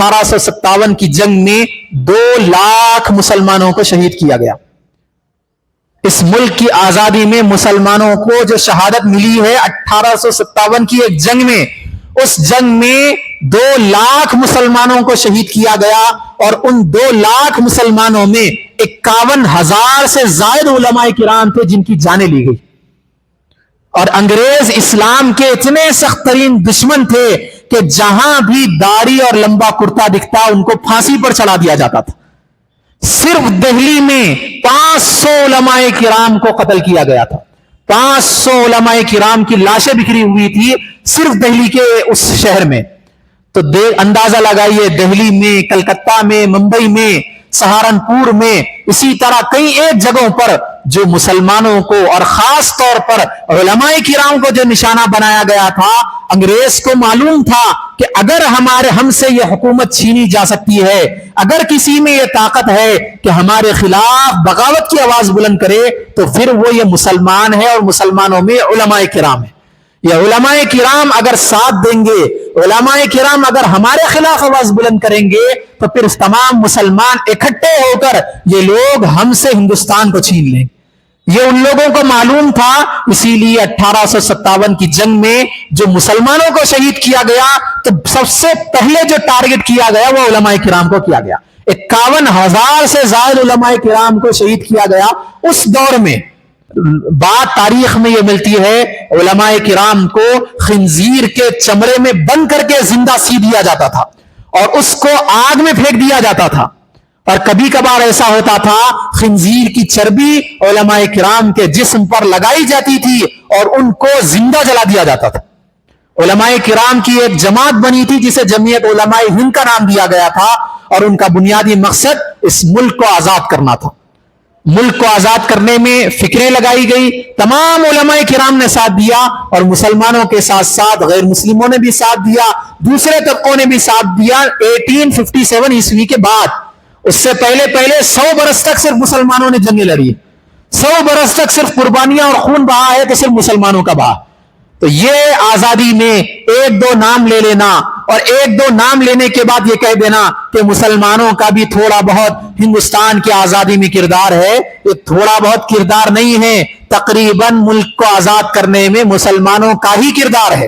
1857 کی جنگ میں 2 لاکھ مسلمانوں کو شہید کیا گیا. اس ملک کی آزادی میں مسلمانوں کو جو شہادت ملی ہے 1857 کی ایک جنگ میں، اس جنگ میں 2 لاکھ مسلمانوں کو شہید کیا گیا، اور ان 2 لاکھ مسلمانوں میں 51,000 سے زائد علماء کرام تھے جن کی جانیں لی گئی. اور انگریز اسلام کے اتنے سخت ترین دشمن تھے کہ جہاں بھی داڑھی اور لمبا کرتا دکھتا ان کو پھانسی پر چڑھا دیا جاتا تھا. صرف دہلی میں 500 علماء کرام کو قتل کیا گیا تھا. 500 علماء کرام کی لاشیں بکھری ہوئی تھی صرف دہلی کے اس شہر میں. تو اندازہ لگائیے دہلی میں، کلکتہ میں، ممبئی میں، سہارنپور میں، اسی طرح کئی ایک جگہوں پر جو مسلمانوں کو اور خاص طور پر علماء کرام کو جو نشانہ بنایا گیا تھا. انگریز کو معلوم تھا کہ اگر ہم سے یہ حکومت چھینی جا سکتی ہے، اگر کسی میں یہ طاقت ہے کہ ہمارے خلاف بغاوت کی آواز بلند کرے، تو پھر وہ یہ مسلمان ہے، اور مسلمانوں میں علماء کرام ہے. یہ علماء کرام اگر ساتھ دیں گے، علماء کرام اگر ہمارے خلاف آواز بلند کریں گے، تو پھر تمام مسلمان اکٹھے ہو کر یہ لوگ ہم سے ہندوستان کو چھین لیں. یہ ان لوگوں کو معلوم تھا، اسی لیے 1857 کی جنگ میں جو مسلمانوں کو شہید کیا گیا، تو سب سے پہلے جو ٹارگٹ کیا گیا وہ علماء کرام کو کیا گیا. 51,000 سے زائد علماء کرام کو شہید کیا گیا. اس دور میں بات تاریخ میں یہ ملتی ہے، علماء کرام کو خنزیر کے چمڑے میں بند کر کے زندہ سی دیا جاتا تھا، اور اس کو آگ میں پھینک دیا جاتا تھا. اور کبھی کبھار ایسا ہوتا تھا خنزیر کی چربی علماء کرام کے جسم پر لگائی جاتی تھی اور ان کو زندہ جلا دیا جاتا تھا. علماء کرام کی ایک جماعت بنی تھی جسے جمعیت علماء ہند کا نام دیا گیا تھا، اور ان کا بنیادی مقصد اس ملک کو آزاد کرنا تھا. ملک کو آزاد کرنے میں فکریں لگائی گئی، تمام علماء کرام نے ساتھ دیا، اور مسلمانوں کے ساتھ ساتھ غیر مسلموں نے بھی ساتھ دیا، دوسرے طبقوں نے بھی ساتھ دیا. 1857 عیسوی کے بعد، اس سے پہلے 100 برس تک صرف مسلمانوں نے جنگیں لڑی. 100 برس تک صرف قربانیاں اور خون بہا ہے تو صرف مسلمانوں کا بہا. تو یہ آزادی میں 1-2 نام لے لینا، اور 1-2 نام لینے کے بعد یہ کہہ دینا کہ مسلمانوں کا بھی تھوڑا بہت ہندوستان کی آزادی میں کردار ہے، یہ تھوڑا بہت کردار نہیں ہے، تقریباً ملک کو آزاد کرنے میں مسلمانوں کا ہی کردار ہے.